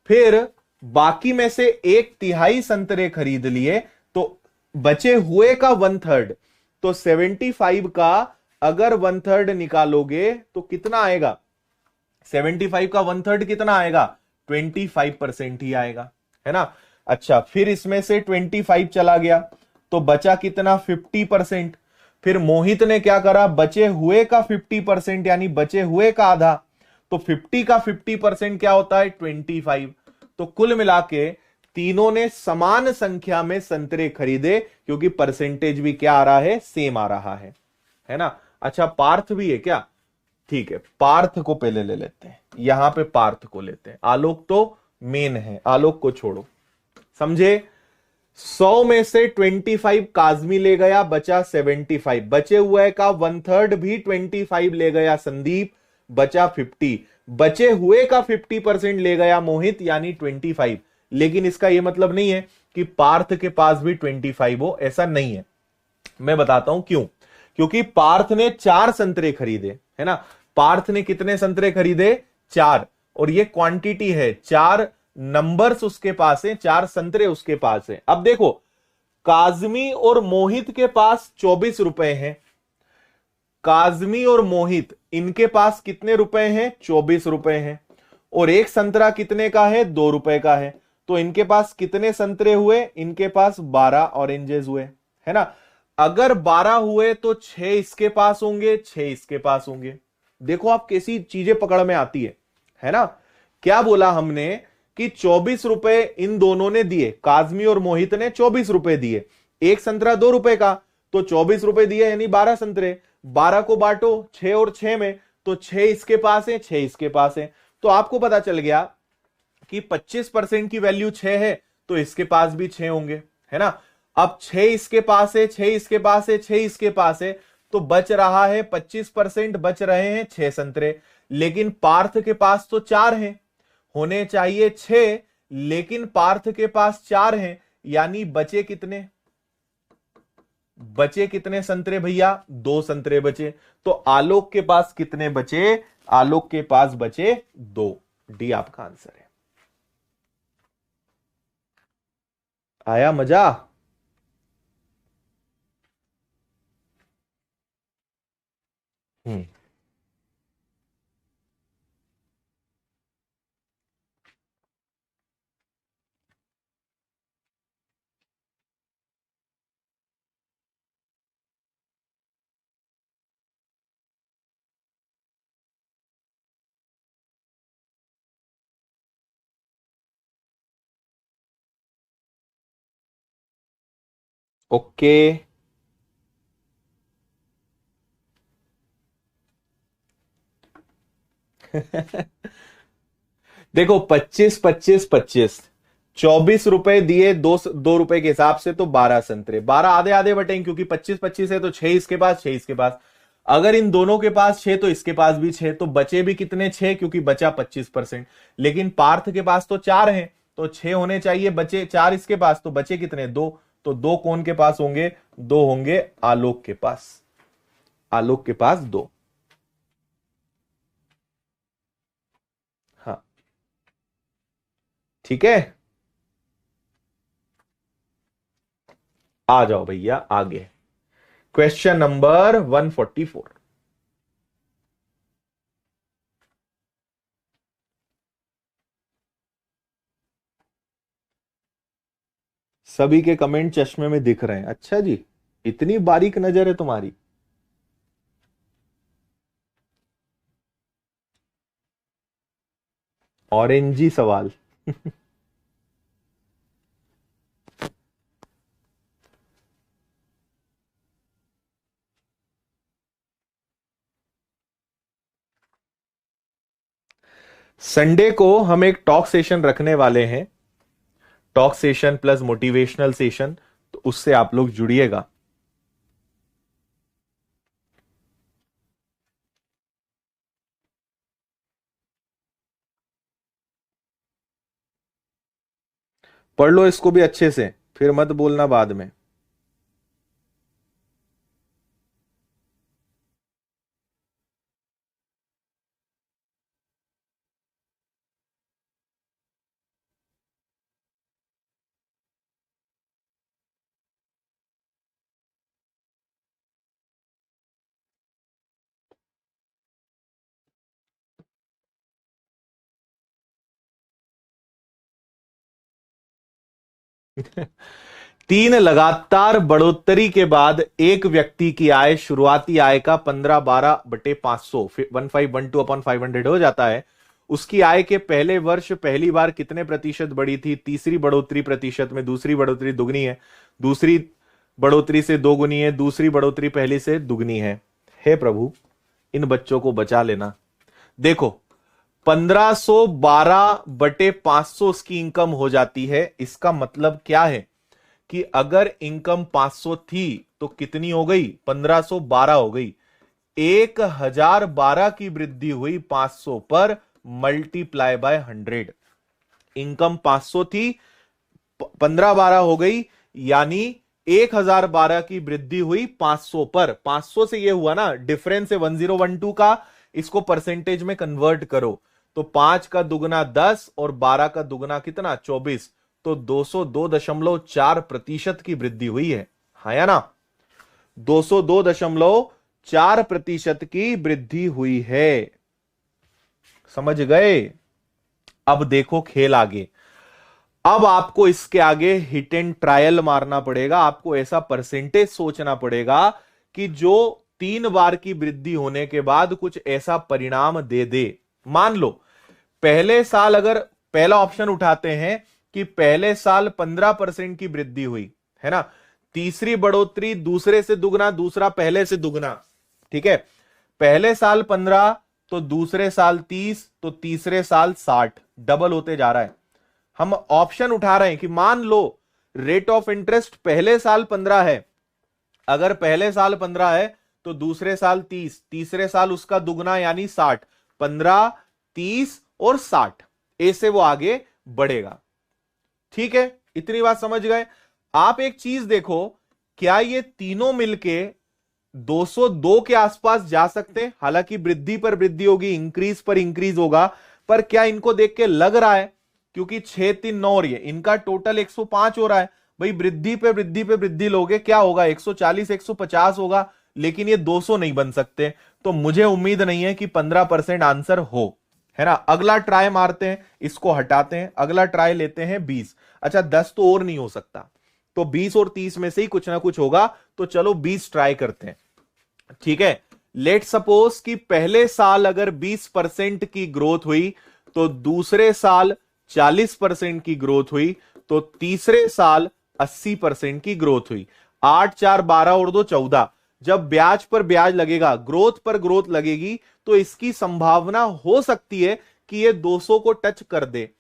फिर बाकी में से 1/3 संतरे खरीद लिए, तो बचे हुए का 1/3। तो 75 का अगर 1/3 निकालोगे तो कितना आएगा? 75 का 1/3 कितना आएगा? 25% ही आएगा, है ना। अच्छा, फिर इसमें से 25 चला गया, तो बचा कितना? 50%। फिर मोहित ने क्या करा? बचे हुए का 50%, यानी बचे हुए का आधा। तो 50 का 50% क्या होता है? 25। तो कुल मिला के तीनों ने समान संख्या में संतरे खरीदे, क्योंकि परसेंटेज भी क्या आ रहा है? सेम आ रहा है ना। अच्छा, पार्थ भी है क्या? ठीक है, पार्थ को पहले ले लेते हैं। यहां पे पार्थ को लेते हैं, आलोक तो मेन है, आलोक को छोड़ो। समझे? 100 में से 25 काजमी ले गया, बचा 75। बचे हुए का 1/3 भी 25 ले गया संदीप, बचा 50। बचे हुए का 50% ले गया मोहित, यानी 25। लेकिन इसका यह मतलब नहीं है कि पार्थ के पास भी 25 हो, ऐसा नहीं है। मैं बताता हूं क्यों। क्योंकि पार्थ ने 4 संतरे खरीदे, है ना। पार्थ ने कितने संतरे खरीदे? 4। और ये क्वांटिटी है, 4 नंबर्स उसके पास है, 4 संतरे उसके पास है। अब देखो, काजमी और मोहित के पास 24 रुपए हैं। काजमी और मोहित इनके पास कितने रुपए हैं? 24 रुपए हैं। और एक संतरा कितने का है? 2 रुपए का है। तो इनके पास कितने संतरे हुए? इनके पास 12 ऑरेंजेस हुए, है ना। अगर 12 हुए तो 6 इसके पास होंगे, 6 इसके पास होंगे। देखो आप कैसी चीजें पकड़ में आती है ना। क्या बोला हमने कि 24 रुपए इन दोनों ने दिए, काजमी और मोहित ने 24 रुपए दिए। एक संतरा 2 रुपए का, तो 24 रुपए दिए, यानी 12 संतरे। 12 को बांटो 6 और 6 में, तो 6 इसके पास है, 6 इसके पास है। तो आपको पता चल गया कि 25% की वैल्यू 6 है, तो इसके पास भी 6 होंगे, है ना। अब 6 इसके पास है, 6 इसके पास है, 6 इसके पास है, तो बच रहा है 25%, बच रहे हैं 6 संतरे। लेकिन पार्थ के पास तो 4 हैं, होने चाहिए 6, लेकिन पार्थ के पास 4 हैं, यानी बचे कितने? बचे कितने संतरे भैया? 2 संतरे बचे। तो आलोक के पास कितने बचे? आलोक के पास बचे 2। डी आपका आंसर है। आया मजा? हम्म। ओके। देखो 25 25 25, 24 रुपए दिए, 2 रुपए के हिसाब से, तो 12 संतरे। 12 आधे आधे बटेंगे, क्योंकि 25 25 है, तो 6 इसके पास, 6 इसके पास। अगर इन दोनों के पास 6 तो इसके पास भी 6, तो बचे भी कितने? 6, क्योंकि बचा 25%। लेकिन पार्थ के पास तो 4 हैं, तो 6 होने चाहिए, बचे 4 इसके पास, तो बचे कितने? 2। तो 2 कौन के पास होंगे? 2 होंगे आलोक के पास। आलोक के पास 2। हाँ, ठीक है। आ जाओ भैया आगे। Question number 144। सभी के कमेंट चश्मे में दिख रहे हैं। अच्छा जी, इतनी बारीक नजर है तुम्हारी। ऑरेंजी सवाल। संडे को हम एक टॉक सेशन रखने वाले हैं, talk session plus motivational session, तो उससे आप लोग जुड़िएगा। पढ़ लो इसको भी अच्छे से, फिर मत बोलना बाद में। तीन लगातार बढ़ोतरी के बाद एक व्यक्ति की आय शुरुआती आय का 15/12/500 1512 अपॉन 500 हो जाता है। उसकी आय के पहले वर्ष पहली बार कितने प्रतिशत बढ़ी थी? तीसरी बढ़ोतरी प्रतिशत में दूसरी बढ़ोतरी दुगनी है, दूसरी बढ़ोतरी से दोगुनी है, दूसरी बढ़ोतरी पहली से दुगनी है। हे प्रभु, इन बच्चों को बचा लेना। देखो 1512/500 उसकी इनकम हो जाती है। इसका मतलब क्या है कि अगर इनकम 500 थी तो कितनी हो गई, 1512 हो गई। 1012 की वृद्धि हुई 500 पर, मल्टीप्लाई बाय 100। इनकम 500 थी, 1512 हो गई, यानी 1012 की वृद्धि हुई 500 पर। 500 से ये हुआ ना, डिफरेंस है 1012 का, इसको परसेंटेज में कन्वर्ट करो तो 5 का दुगना 10 और 12 का दुगना कितना, 24, तो 202.4% की वृद्धि हुई है, हाँ या ना। 202.4% की वृद्धि हुई है, समझ गए। अब देखो खेल आगे। अब आपको इसके आगे हिट एंड ट्रायल मारना पड़ेगा, आपको ऐसा परसेंटेज सोचना पड़ेगा कि जो 3 बार की वृद्धि होने के बाद कुछ ऐसा परिणाम दे दे। मान लो पहले साल, अगर पहला ऑप्शन उठाते हैं कि पहले साल 15% की वृद्धि हुई है ना, तीसरी बढ़ोतरी दूसरे से दुगना, दूसरा पहले से दुगना, ठीक है। पहले साल 15 तो दूसरे साल 30 तो तीसरे साल 60, डबल होते जा रहा है। हम ऑप्शन उठा रहे हैं कि मान लो रेट ऑफ इंटरेस्ट पहले साल 15 है, अगर पहले साल 15 है तो दूसरे साल 30, तीसरे साल उसका दुगना यानी 60, 15, 30 और 60, ऐसे वो आगे बढ़ेगा। ठीक है, इतनी बात समझ गए। आप एक चीज देखो, क्या ये तीनों मिलके 202 के आसपास जा सकते हैं? हालांकि वृद्धि पर वृद्धि होगी, इंक्रीज पर इंक्रीज होगा, पर क्या इनको देख के लग रहा है, क्योंकि 6 3 9 और ये इनका टोटल 105 हो रहा है भाई, वृद्धि पे वृद्धि पे वृद्धि लोगे क्या होगा, 140 150 होगा, लेकिन ये 200 नहीं बन सकते। तो मुझे उम्मीद नहीं है कि 15% आंसर हो, है ना। अगला ट्राई मारते हैं, इसको हटाते हैं, अगला ट्राई लेते हैं 20। अच्छा 10 तो और नहीं हो सकता, तो 20 और 30 में से ही कुछ ना कुछ होगा, तो चलो 20 ट्राई करते हैं। ठीक है, लेट सपोज कि पहले साल अगर 20% की ग्रोथ हुई तो दूसरे साल 40% की ग्रोथ हुई, तो तीसरे साल 80% की ग्रोथ हुई। 8 4 12 और 2 14, जब ब्याज पर ब्याज लगेगा, ग्रोथ पर ग्रोथ लगेगी, तो इसकी संभावना हो सकती है कि ये 200 को टच कर दे।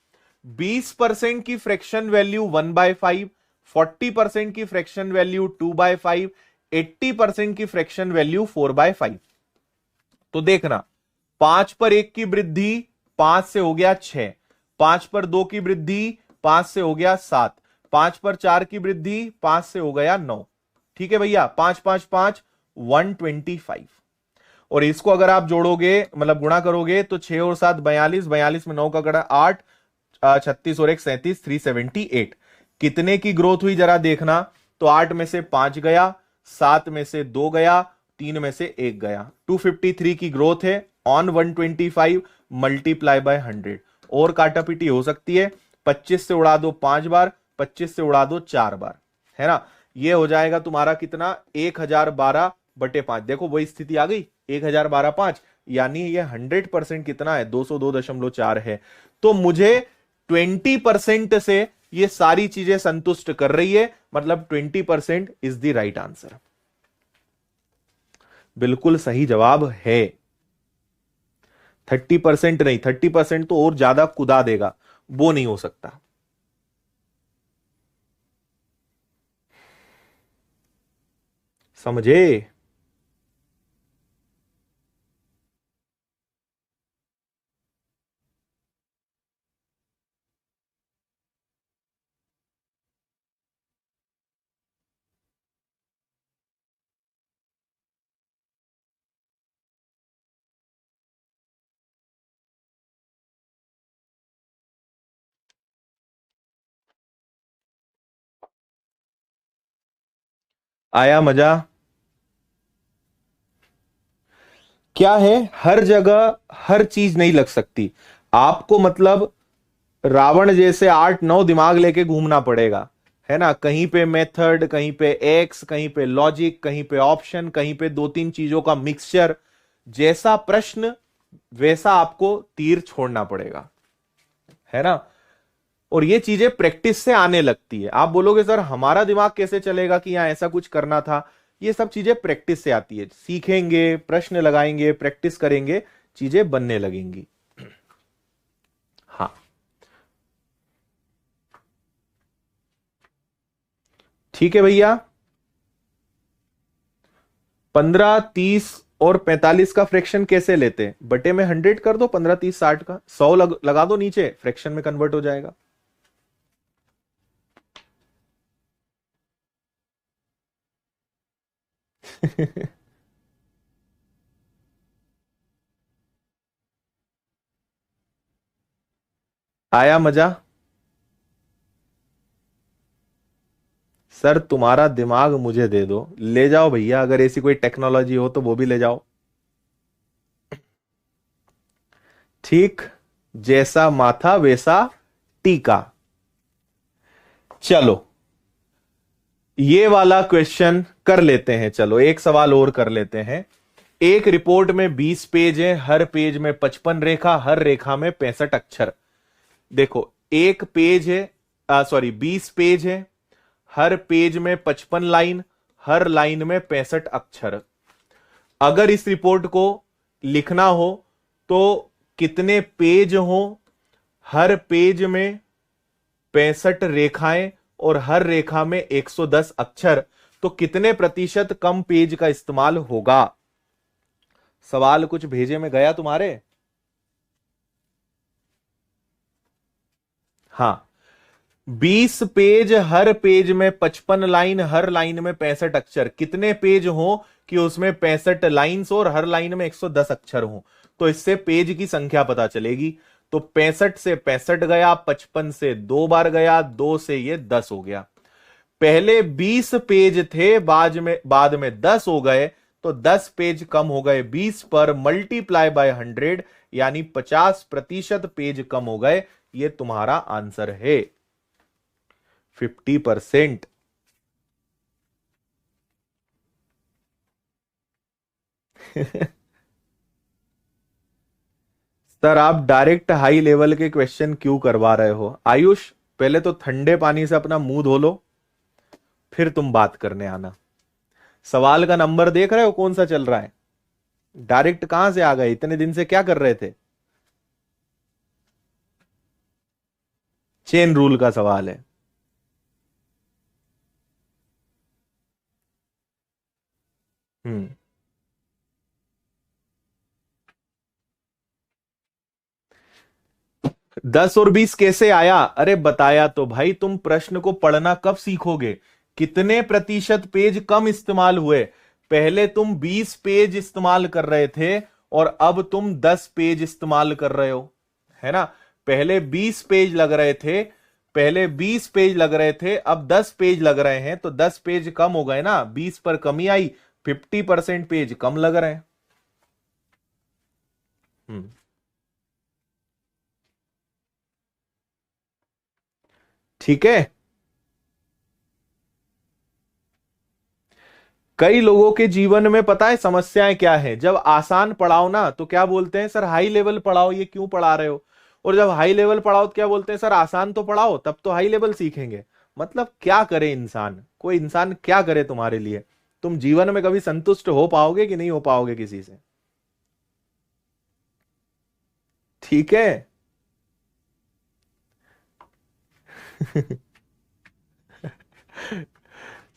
20% की फ्रैक्शन वैल्यू 1/5, 40% की फ्रैक्शन वैल्यू 2/5, 80% की फ्रैक्शन वैल्यू 4/5। तो देखना, 5 पर 1 की वृद्धि 5 से हो गया 6, 5 पर 2 की वृद्धि 5 से हो गया 7, 5 पर 4 की वृद्धि 5 से हो गया 9। ठीक है भैया, 5 5 5 125। और इसको अगर आप जोड़ोगे, मतलब गुणा करोगे, तो 6 और 7 42, 42 में 9 का गड़ा 8, 36 और 1 37, 378। कितने की ग्रोथ हुई जरा देखना, तो 8 में से 5 गया, 7 में से 2 गया, 3 में से 1 गया, 253 की ग्रोथ है ऑन 125 मल्टीप्लाई बाय 100। और काटापीटी हो सकती है, 25 से उड़ा दो 5 बार, 25 से उड़ा दो 4 बार, है ना। ये हो जाएगा तुम्हारा कितना, 1012/5। देखो वही स्थिति आ गई, 1012/5, यानी ये 100% कितना है, 202.4 है। तो मुझे 20% से ये सारी चीजें संतुष्ट कर रही है, मतलब 20% इज द राइट आंसर। बिल्कुल सही जवाब है। 30% नहीं, 30% तो और ज्यादा कुदा देगा, वो नहीं हो सकता। समझे। आया मजा। क्या है, हर जगह हर चीज नहीं लग सकती आपको, मतलब रावण जैसे 8 9 दिमाग लेके घूमना पड़ेगा, है ना। कहीं पे मेथड, कहीं पे एक्स, कहीं पे लॉजिक, कहीं पे ऑप्शन, कहीं पे 2 3 चीजों का मिक्सचर। जैसा प्रश्न वैसा आपको तीर छोड़ना पड़ेगा, है ना। और ये चीजें प्रैक्टिस से आने लगती है। आप बोलोगे सर हमारा दिमाग कैसे चलेगा कि यहां ऐसा कुछ करना था, ये सब चीजें प्रैक्टिस से आती है। सीखेंगे, प्रश्न लगाएंगे, प्रैक्टिस करेंगे, चीजें बनने लगेंगी। हाँ, ठीक है भैया। 15, 30 और 45 का फ्रैक्शन कैसे लेते हैं? बटे में 100 कर दो, 15, 30, 60 का 100 लगा दो, नीचे फ्रैक्शन में कन्वर्ट हो जाएगा। आया मजा? सर तुम्हारा दिमाग मुझे दे दो, ले जाओ भैया, अगर ऐसी कोई टेक्नोलॉजी हो तो वो भी ले जाओ। ठीक, जैसा माथा वैसा टीका। चलो ये वाला क्वेश्चन कर लेते हैं, चलो एक सवाल और कर लेते हैं। एक रिपोर्ट में 20 पेज है, हर पेज में 55 रेखा, हर रेखा में 65 अक्षर। देखो एक पेज है, सॉरी 20 पेज है, हर पेज में 55 लाइन, हर लाइन में 65 अक्षर। अगर इस रिपोर्ट को लिखना हो तो कितने पेज हो, हर पेज में 65 रेखाएं और हर रेखा में 110 अक्षर, तो कितने प्रतिशत कम पेज का इस्तेमाल होगा? सवाल कुछ भेजे में गया तुम्हारे? हाँ, 20 पेज, हर पेज में 55 लाइन, हर लाइन में 65 अक्षर। कितने पेज हो कि उसमें 65 लाइन्स और हर लाइन में 110 अक्षर हो, तो इससे पेज की संख्या पता चलेगी। तो 65 से 65 गया, 55 से 2 बार गया, 2 से ये 10 हो गया। पहले 20 पेज थे, बाद में 10 हो गए, तो 10 पेज कम हो गए 20 पर, मल्टीप्लाई बाय 100, यानी 50% पेज कम हो गए। ये तुम्हारा आंसर है, 50%। सर आप डायरेक्ट हाई लेवल के क्वेश्चन क्यों करवा रहे हो? आयुष पहले तो ठंडे पानी से अपना मुंह धो लो, फिर तुम बात करने आना। सवाल का नंबर देख रहे हो कौन सा चल रहा है? डायरेक्ट कहां से आ गए? इतने दिन से क्या कर रहे थे? चेन रूल का सवाल है। हम्म। 10 और 20 कैसे आया? अरे बताया तो भाई, तुम प्रश्न को पढ़ना कब सीखोगे? कितने प्रतिशत पेज कम इस्तेमाल हुए? पहले तुम 20 पेज इस्तेमाल कर रहे थे और अब तुम 10 पेज इस्तेमाल कर रहे हो, है ना? पहले 20 पेज लग रहे थे, पहले 20 पेज लग रहे थे, अब 10 पेज लग रहे हैं, तो 10 पेज कम हो गए ना, 20 पर कमी आई, 50% पेज कम लग रहे हैं। हम्म। ठीक है। कई लोगों के जीवन में पता है समस्याएं क्या है? जब आसान पढ़ाओ ना तो क्या बोलते हैं, सर हाई लेवल पढ़ाओ, ये क्यों पढ़ा रहे हो? और जब हाई लेवल पढ़ाओ तो क्या बोलते हैं, सर आसान तो पढ़ाओ, तब तो हाई लेवल सीखेंगे। मतलब क्या करे इंसान, कोई इंसान क्या करे तुम्हारे लिए? तुम जीवन में कभी संतुष्ट हो पाओगे कि नहीं हो पाओगे किसी से? ठीक है।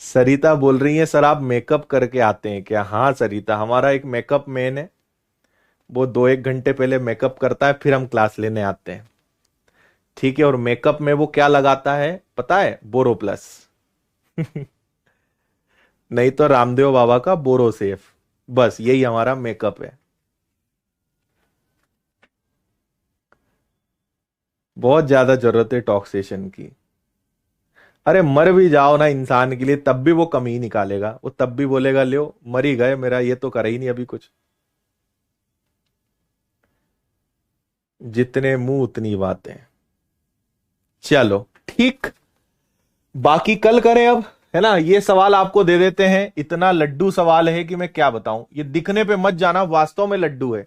सरिता बोल रही है सर आप मेकअप करके आते हैं क्या? हाँ सरिता, हमारा एक मेकअप मैन है, वो 2-1 घंटे पहले मेकअप करता है, फिर हम क्लास लेने आते हैं। ठीक है, और मेकअप में वो क्या लगाता है पता है? बोरो प्लस। नहीं तो रामदेव बाबा का बोरो सेफ। बस यही हमारा मेकअप है। बहुत ज्यादा जरूरत है टॉक्सेशन की। अरे मर भी जाओ ना इंसान के लिए, तब भी वो कमी ही निकालेगा, वो तब भी बोलेगा लो मर ही गए, मेरा ये तो करा ही नहीं अभी कुछ। जितने मुंह उतनी बातें। चलो ठीक, बाकी कल करें अब, है ना? ये सवाल आपको दे देते हैं, इतना लड्डू सवाल है कि मैं क्या बताऊं, ये दिखने पे मत जाना, वास्तव में लड्डू है।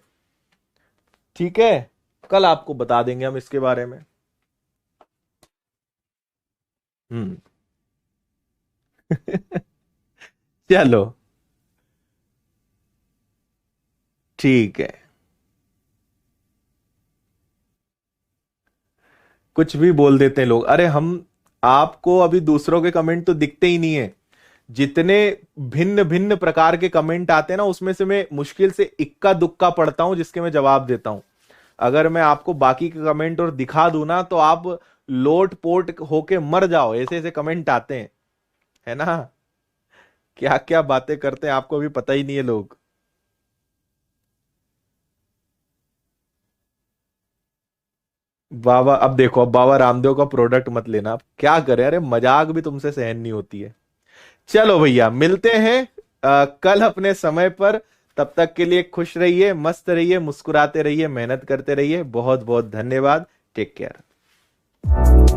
ठीक है, कल आपको बता देंगे हम इसके बारे में। हम्म। चलो ठीक है। कुछ भी बोल देते हैं लोग, अरे हम आपको अभी दूसरों के कमेंट तो दिखते ही नहीं है। जितने भिन्न भिन्न प्रकार के कमेंट आते हैं ना, उसमें से मैं मुश्किल से इक्का दुक्का पढ़ता हूं जिसके मैं जवाब देता हूं। अगर मैं आपको बाकी के कमेंट और दिखा दूं ना, तो आप लोट पोट होके मर जाओ, ऐसे ऐसे कमेंट आते हैं, है ना। क्या क्या बातें करते हैं आपको भी पता ही नहीं है लोग। बाबा, अब देखो, अब बाबा रामदेव का प्रोडक्ट मत लेना, आप क्या करें, अरे मजाक भी तुमसे सहन नहीं होती है। चलो भैया, मिलते हैं कल अपने समय पर। तब तक के लिए खुश रहिए, मस्त रहिए, मुस्कुराते रहिए, मेहनत करते रहिए। बहुत बहुत धन्यवाद। Take care.